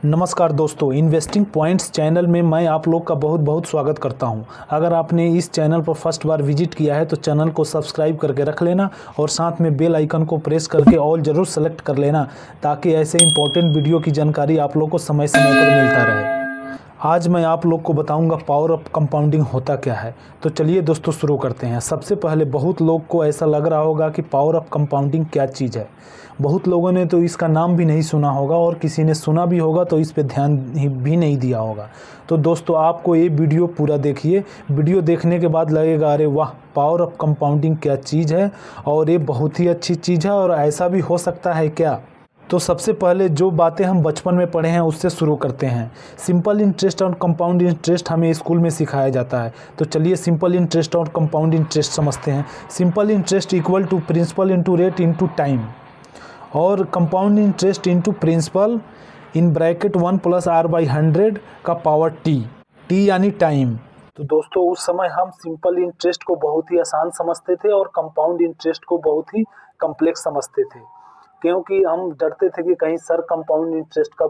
नमस्कार दोस्तों, investing points channel में मैं आप लोग का बहुत बहुत स्वागत करता हूं। अगर आपने इस चैनल पर फर्स्ट बार विजिट किया है तो चैनल को सब्सक्राइब करके रख लेना और साथ में बेल आइकन को प्रेस करके ऑल ज़रूर सेलेक्ट कर लेना ताकि ऐसे इंपॉर्टेंट वीडियो की जानकारी आप लोग को समय समय पर मिलता रहे। आज मैं आप लोग को बताऊंगा पावर ऑफ कंपाउंडिंग होता क्या है। तो चलिए दोस्तों शुरू करते हैं। सबसे पहले बहुत लोग को ऐसा लग रहा होगा कि पावर ऑफ कंपाउंडिंग क्या चीज़ है। बहुत लोगों ने तो इसका नाम भी नहीं सुना होगा और किसी ने सुना भी होगा तो इस पे ध्यान भी नहीं दिया होगा। तो दोस्तों आपको ये वीडियो पूरा देखिए। वीडियो देखने के बाद लगेगा अरे वाह, पावर ऑफ कंपाउंडिंग क्या चीज़ है और ये बहुत ही अच्छी चीज़ है और ऐसा भी हो सकता है क्या। तो सबसे पहले जो बातें हम बचपन में पढ़े हैं उससे शुरू करते हैं। सिंपल इंटरेस्ट और कंपाउंड इंटरेस्ट हमें स्कूल में सिखाया जाता है। तो चलिए सिंपल इंटरेस्ट और कंपाउंड इंटरेस्ट समझते हैं। Simple interest equal to principal into rate into time और compound interest into principal in bracket 1 + r/100 का पावर टी यानी टाइम। तो दोस्तों उस समय हम सिंपल इंटरेस्ट को बहुत ही आसान समझते थे और कंपाउंड इंटरेस्ट को बहुत ही कॉम्प्लेक्स समझते थे, क्योंकि हम डरते थे कि कहीं सर कंपाउंड इंटरेस्ट का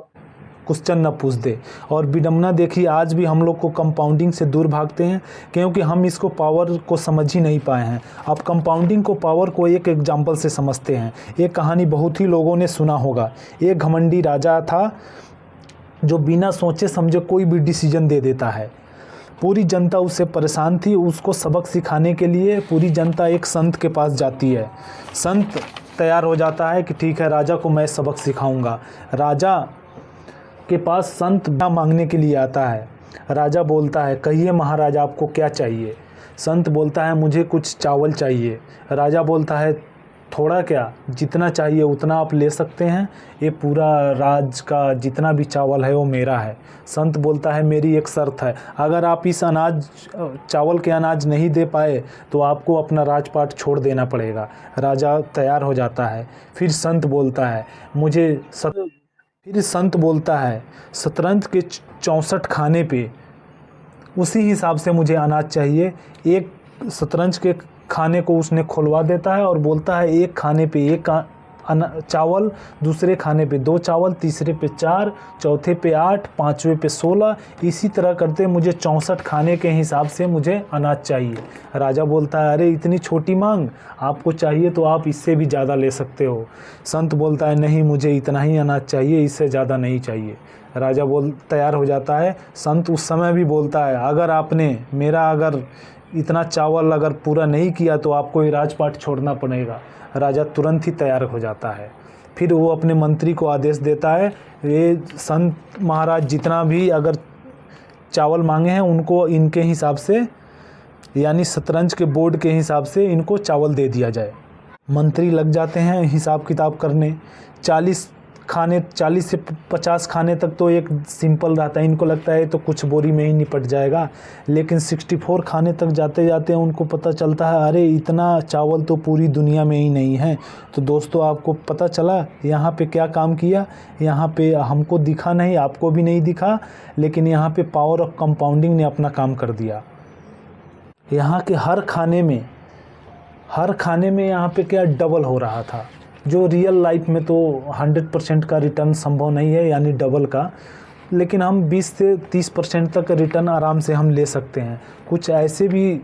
क्वेश्चन न पूछ दे। और विडम्बना देखिए, आज भी हम लोग को कंपाउंडिंग से दूर भागते हैं क्योंकि हम इसको पावर को समझ ही नहीं पाए हैं। अब कंपाउंडिंग को पावर को एक एग्जाम्पल से समझते हैं। ये कहानी बहुत ही लोगों ने सुना होगा। एक घमंडी राजा था जो बिना सोचे समझे कोई भी डिसीजन दे देता है। पूरी जनता उससे परेशान थी। उसको सबक सिखाने के लिए पूरी जनता एक संत के पास जाती है। संत तैयार हो जाता है कि ठीक है, राजा को मैं सबक सिखाऊंगा। राजा के पास संत मांगने के लिए आता है। राजा बोलता है कहिए महाराज आपको क्या चाहिए। संत बोलता है मुझे कुछ चावल चाहिए। राजा बोलता है थोड़ा क्या, जितना चाहिए उतना आप ले सकते हैं, ये पूरा राज का जितना भी चावल है वो मेरा है। संत बोलता है मेरी एक शर्त है, अगर आप इस चावल के अनाज नहीं दे पाए तो आपको अपना राजपाट छोड़ देना पड़ेगा। राजा तैयार हो जाता है। फिर संत बोलता है शतरंज के 64 खाने पे उसी हिसाब से मुझे अनाज चाहिए। एक शतरंज के खाने को उसने खुलवा देता है और बोलता है एक खाने पे एक चावल, दूसरे खाने पे 2 चावल, तीसरे पे 4, चौथे पे 8, पाँचवें पे 16, इसी तरह करते मुझे 64 खाने के हिसाब से मुझे अनाज चाहिए। राजा बोलता है अरे इतनी छोटी मांग, आपको चाहिए तो आप इससे भी ज़्यादा ले सकते हो। संत बोलता है नहीं, मुझे इतना ही अनाज चाहिए, इससे ज़्यादा नहीं चाहिए। राजा तैयार हो जाता है। संत उस समय भी बोलता है अगर आपने मेरा इतना चावल अगर पूरा नहीं किया तो आपको ये राजपाट छोड़ना पड़ेगा। राजा तुरंत ही तैयार हो जाता है। फिर वो अपने मंत्री को आदेश देता है ये संत महाराज जितना भी अगर चावल मांगे हैं उनको इनके हिसाब से यानी शतरंज के बोर्ड के हिसाब से इनको चावल दे दिया जाए। मंत्री लग जाते हैं हिसाब किताब करने। 40 से 50 खाने तक तो एक सिंपल रहता है, इनको लगता है तो कुछ बोरी में ही निपट जाएगा। लेकिन 64 खाने तक जाते जाते उनको पता चलता है अरे इतना चावल तो पूरी दुनिया में ही नहीं है। तो दोस्तों आपको पता चला यहाँ पे क्या काम किया। यहाँ पे हमको दिखा नहीं, आपको भी नहीं दिखा, लेकिन यहाँ पे पावर ऑफ कंपाउंडिंग ने अपना काम कर दिया। यहाँ के हर खाने में यहाँ पे क्या डबल हो रहा था, जो रियल लाइफ में तो 100% का रिटर्न संभव नहीं है यानी डबल का, लेकिन हम 20 से 30% तक रिटर्न आराम से हम ले सकते हैं। कुछ ऐसे भी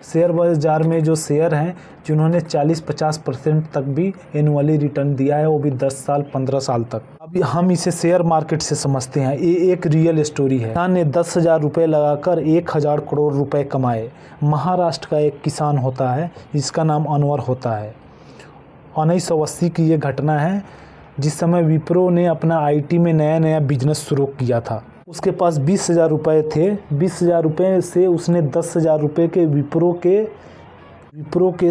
शेयर बाज़ार में जो शेयर हैं जिन्होंने 40-50% तक भी एनुअली रिटर्न दिया है, वो भी 10 साल 15 साल तक। अब हम इसे शेयर मार्केट से समझते हैं। ये एक रियल स्टोरी है। किसान ने 10,000 रुपये लगाकर 1,000 करोड़ रुपए कमाए। महाराष्ट्र का एक किसान होता है जिसका नाम अनवर होता है। 1980 की ये घटना है जिस समय विप्रो ने अपना आईटी में नया बिजनेस शुरू किया था। उसके पास 20,000 रुपये थे। 20,000 रुपये से उसने 10,000 रुपये के विप्रो के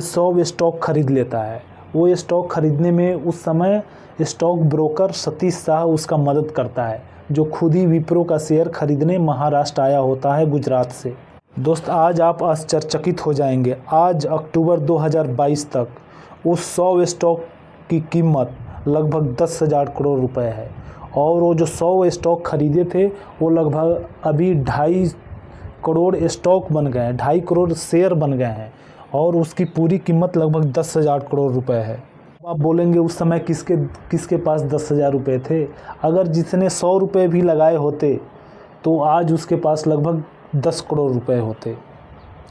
100 स्टॉक खरीद लेता है। वो स्टॉक खरीदने में उस समय स्टॉक ब्रोकर सतीश शाह उसका मदद करता है, जो खुद ही विप्रो का शेयर खरीदने महाराष्ट्र आया होता है गुजरात से। दोस्त आज आप आश्चर्यचकित हो जाएंगे। आज अक्टूबर 2022 तक उस 100 स्टॉक की कीमत लगभग 10,000 करोड़ रुपए है और वो जो 100 स्टॉक खरीदे थे वो लगभग अभी 2.5 करोड़ स्टॉक बन गए हैं, 2.5 करोड़ शेयर बन गए हैं और उसकी पूरी कीमत लगभग 10,000 करोड़ रुपए है। आप बोलेंगे उस समय किसके किसके पास 10,000 रुपये थे। अगर जिसने 100 रुपये भी लगाए होते तो आज उसके पास लगभग 10 करोड़ रुपए होते।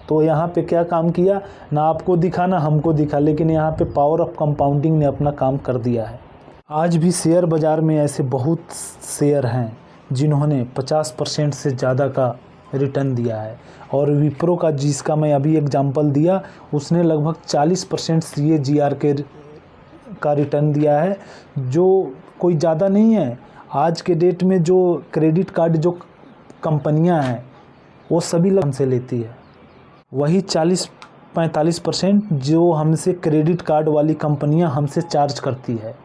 तो यहाँ पे क्या काम किया, ना आपको दिखा ना हमको दिखा, लेकिन यहाँ पे पावर ऑफ कंपाउंडिंग ने अपना काम कर दिया है। आज भी शेयर बाज़ार में ऐसे बहुत शेयर हैं जिन्होंने 50% से ज़्यादा का रिटर्न दिया है, और विप्रो का जिसका मैं अभी एग्जांपल दिया उसने लगभग 40% CAGR का रिटर्न दिया है, जो कोई ज़्यादा नहीं है। आज के डेट में जो क्रेडिट कार्ड जो कंपनियां हैं वो सभी हमसे लेती है, वही 40-45% जो हमसे क्रेडिट कार्ड वाली कंपनियां हमसे चार्ज करती है।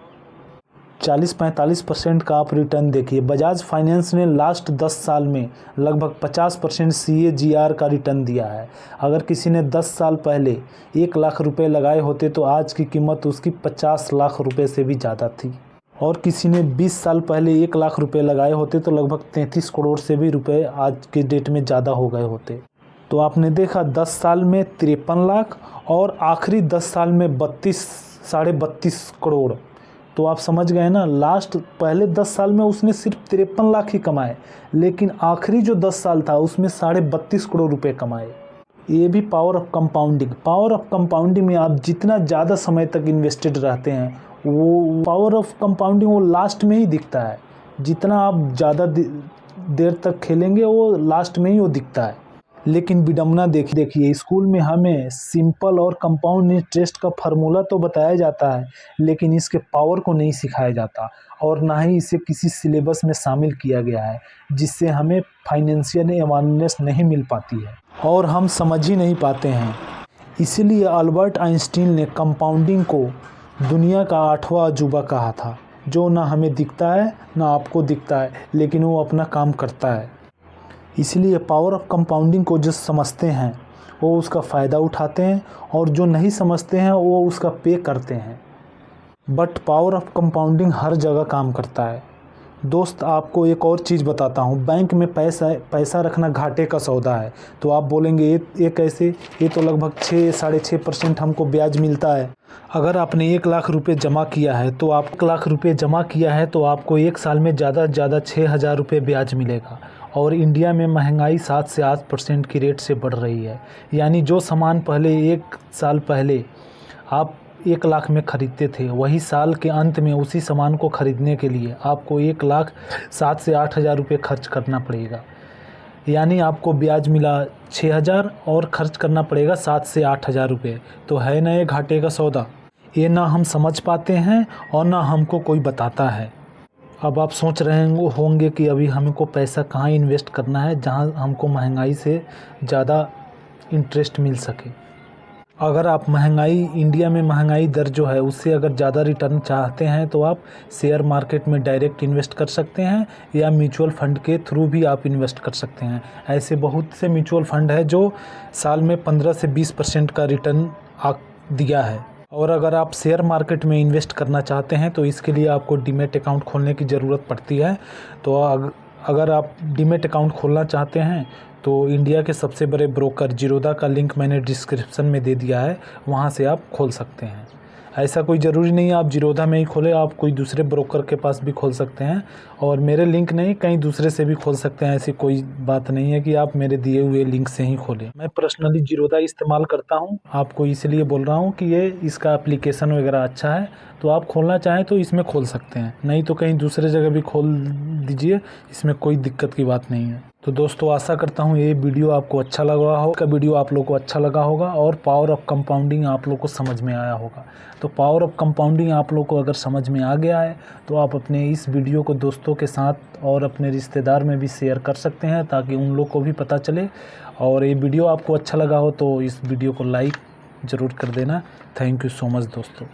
40-45% का आप रिटर्न देखिए। बजाज फाइनेंस ने लास्ट 10 साल में लगभग 50% CAGR का रिटर्न दिया है। अगर किसी ने 10 साल पहले 1 लाख रुपए लगाए होते तो आज की कीमत उसकी 50 लाख रुपए से भी ज़्यादा थी, और किसी ने 20 साल पहले 1 लाख रुपए लगाए होते तो लगभग 33 करोड़ से भी रुपए आज के डेट में ज़्यादा हो गए होते। तो आपने देखा 10 साल में 53 लाख और आखिरी 10 साल में 32 32.5 करोड़। तो आप समझ गए ना, लास्ट पहले 10 साल में उसने सिर्फ 53 लाख ही कमाए, लेकिन आखिरी जो 10 साल था उसमें 32.5 करोड़ रुपए कमाए। ये भी power of compounding. Power of compounding में आप जितना ज़्यादा समय तक इन्वेस्टेड रहते हैं वो पावर ऑफ कंपाउंडिंग वो लास्ट में ही दिखता है। जितना आप ज़्यादा देर तक खेलेंगे वो लास्ट में ही वो दिखता है। लेकिन विडंबना देखिए, स्कूल में हमें सिंपल और कंपाउंड इंटरेस्ट का फार्मूला तो बताया जाता है, लेकिन इसके पावर को नहीं सिखाया जाता, और ना ही इसे किसी सिलेबस में शामिल किया गया है, जिससे हमें फाइनेंशियल अवेयरनेस नहीं मिल पाती है और हम समझ ही नहीं पाते हैं। इसीलिए अल्बर्ट आइंस्टीन ने कंपाउंडिंग को दुनिया का 8वां अजूबा कहा था, जो ना हमें दिखता है ना आपको दिखता है, लेकिन वो अपना काम करता है। इसलिए पावर ऑफ कंपाउंडिंग को जो समझते हैं वो उसका फ़ायदा उठाते हैं, और जो नहीं समझते हैं वो उसका पे करते हैं। बट पावर ऑफ कंपाउंडिंग हर जगह काम करता है। दोस्त, आपको एक और चीज़ बताता हूँ, बैंक में पैसा रखना घाटे का सौदा है। तो आप बोलेंगे ये कैसे, ये तो लगभग 6-6.5% हमको ब्याज मिलता है। अगर आपने 1 लाख रुपये जमा किया है तो आप 1 लाख रुपये जमा किया है तो आपको 1 साल में ज़्यादा से ज़्यादा 6,000 रुपये ब्याज मिलेगा। और इंडिया में महंगाई 7 से 8% की रेट से बढ़ रही है, यानी जो सामान पहले 1 साल पहले आप 1 लाख में ख़रीदते थे, वही साल के अंत में उसी सामान को ख़रीदने के लिए आपको 1,07,000 से 8,000 रुपये खर्च करना पड़ेगा। यानी आपको ब्याज मिला 6,000 और खर्च करना पड़ेगा 7 से 8,000 रुपये। तो है ना ये घाटे का सौदा। ये ना हम समझ पाते हैं और ना हमको कोई बताता है। अब आप सोच रहे होंगे कि अभी हमको पैसा कहाँ इन्वेस्ट करना है जहाँ हमको महंगाई से ज़्यादा इंटरेस्ट मिल सके। अगर आप इंडिया में महंगाई दर जो है उससे अगर ज़्यादा रिटर्न चाहते हैं तो आप शेयर मार्केट में डायरेक्ट इन्वेस्ट कर सकते हैं, या म्यूचुअल फ़ंड के थ्रू भी आप इन्वेस्ट कर सकते हैं। ऐसे बहुत से म्यूचुअल फ़ंड है जो साल में 15 से 20% का रिटर्न दिया है। और अगर आप शेयर मार्केट में इन्वेस्ट करना चाहते हैं तो इसके लिए आपको डीमैट अकाउंट खोलने की ज़रूरत पड़ती है। तो अगर आप डीमैट अकाउंट खोलना चाहते हैं तो इंडिया के सबसे बड़े ब्रोकर जीरोधा का लिंक मैंने डिस्क्रिप्शन में दे दिया है, वहाँ से आप खोल सकते हैं। ऐसा कोई ज़रूरी नहीं है आप जीरोधा में ही खोलें, आप कोई दूसरे ब्रोकर के पास भी खोल सकते हैं, और मेरे लिंक नहीं कहीं दूसरे से भी खोल सकते हैं। ऐसी कोई बात नहीं है कि आप मेरे दिए हुए लिंक से ही खोलें। मैं पर्सनली जीरोधा इस्तेमाल करता हूं, आपको इसलिए बोल रहा हूं कि ये इसका एप्लीकेशन वगैरह अच्छा है, तो आप खोलना चाहें तो इसमें खोल सकते हैं, नहीं तो कहीं दूसरे जगह भी खोल दीजिए, इसमें कोई दिक्कत की बात नहीं है। तो दोस्तों, आशा करता हूँ ये वीडियो आपको अच्छा लगा होगा, वीडियो आप लोग को अच्छा लगा होगा और पावर ऑफ कंपाउंडिंग आप लोग को समझ में आया होगा। तो पावर ऑफ कंपाउंडिंग आप लोग को अगर समझ में आ गया है तो आप अपने इस वीडियो को दोस्तों के साथ और अपने रिश्तेदार में भी शेयर कर सकते हैं, ताकि उन लोग को भी पता चले। और ये वीडियो आपको अच्छा लगा हो तो इस वीडियो को लाइक ज़रूर कर देना। थैंक यू सो मच दोस्तों।